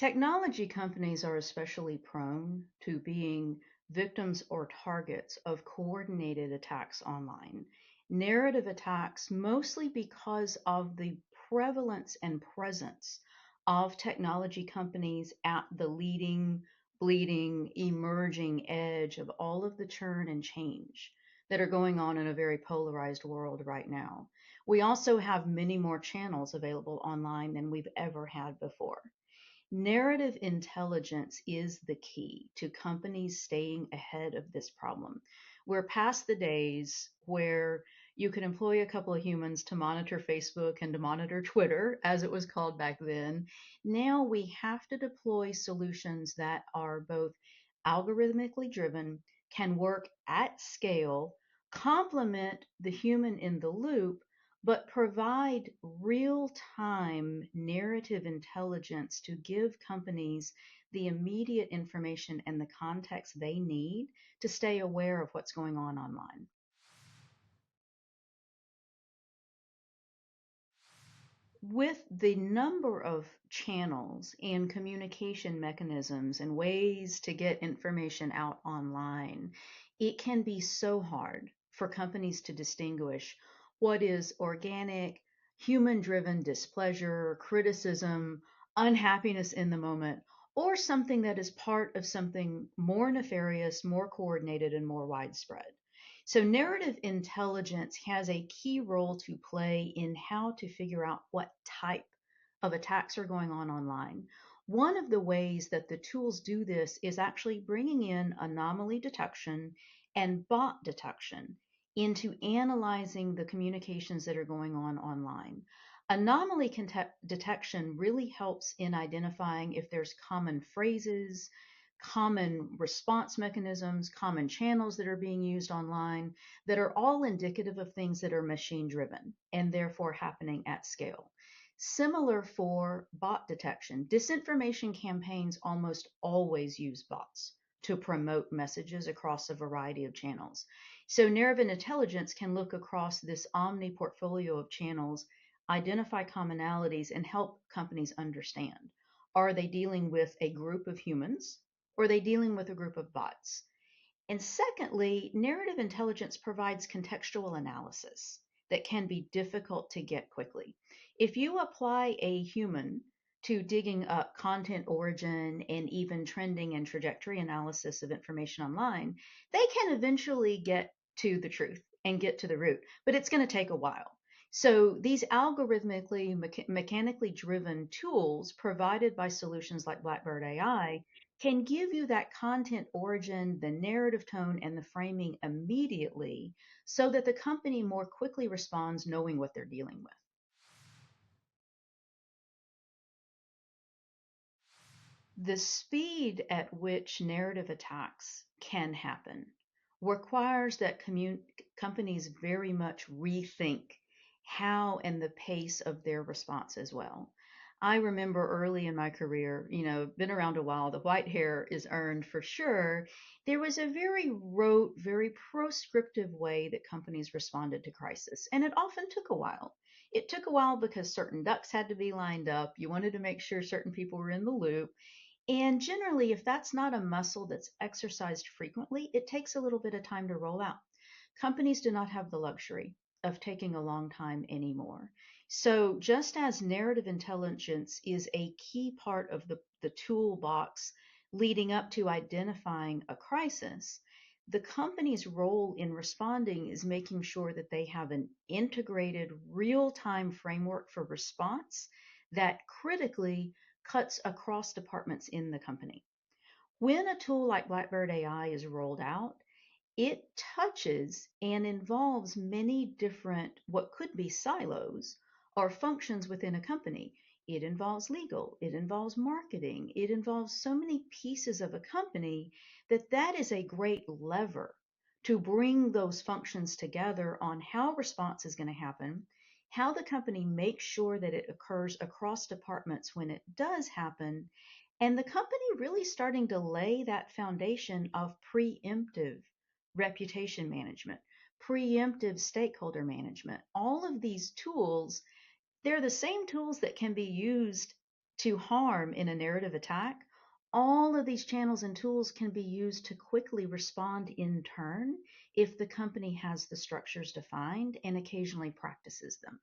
Technology companies are especially prone to being victims or targets of coordinated attacks online. Narrative attacks, mostly because of the prevalence and presence of technology companies at the leading, bleeding, emerging edge of all of the churn and change that are going on in a very polarized world right now. We also have many more channels available online than we've ever had before. Narrative intelligence is the key to companies staying ahead of this problem. We're past the days where you could employ a couple of humans to monitor Facebook and to monitor Twitter, as it was called back then. Now we have to deploy solutions that are both algorithmically driven, can work at scale, complement the human in the loop, but provide real time narrative intelligence to give companies the immediate information and the context they need to stay aware of what's going on online. With the number of channels and communication mechanisms and ways to get information out online, it can be so hard for companies to distinguish what is organic, human driven displeasure, criticism, unhappiness in the moment, or something that is part of something more nefarious, more coordinated, and more widespread. So, narrative intelligence has a key role to play in how to figure out what type of attacks are going on online. One of the ways that the tools do this is actually bringing in anomaly detection and bot detection into analyzing the communications that are going on online. Anomaly detection really helps in identifying if there's common phrases, common response mechanisms, common channels that are being used online that are all indicative of things that are machine driven and therefore happening at scale. Similar for bot detection. Disinformation campaigns almost always use bots to promote messages across a variety of channels. So narrative intelligence can look across this omni portfolio of channels, identify commonalities, and help companies understand. Are they dealing with a group of humans, or are they dealing with a group of bots? And secondly, narrative intelligence provides contextual analysis that can be difficult to get quickly. If you apply a human to digging up content origin and even trending and trajectory analysis of information online, they can eventually get to the truth and get to the root, but it's going to take a while. So these algorithmically, mechanically driven tools provided by solutions like Blackbird AI can give you that content origin, the narrative tone, and the framing immediately so that the company more quickly responds knowing what they're dealing with. The speed at which narrative attacks can happen requires that companies very much rethink how and the pace of their response as well. I remember early in my career, been around a while, the white hair is earned for sure. There was a very rote, very proscriptive way that companies responded to crisis, and it often took a while. It took a while because certain ducks had to be lined up. You wanted to make sure certain people were in the loop. And generally, if that's not a muscle that's exercised frequently, it takes a little bit of time to roll out. Companies do not have the luxury of taking a long time anymore. So, just as narrative intelligence is a key part of the toolbox leading up to identifying a crisis, the company's role in responding is making sure that they have an integrated real time framework for response that critically cuts across departments in the company. When a tool like Blackbird AI is rolled out, it touches and involves many different, what could be silos or functions within a company. It involves legal, it involves marketing, it involves so many pieces of a company that is a great lever to bring those functions together on how response is going to happen, how the company makes sure that it occurs across departments when it does happen, and the company really starting to lay that foundation of preemptive reputation management, preemptive stakeholder management. All of these tools, they're the same tools that can be used to harm in a narrative attack, all of these channels and tools can be used to quickly respond in turn if the company has the structures defined and occasionally practices them.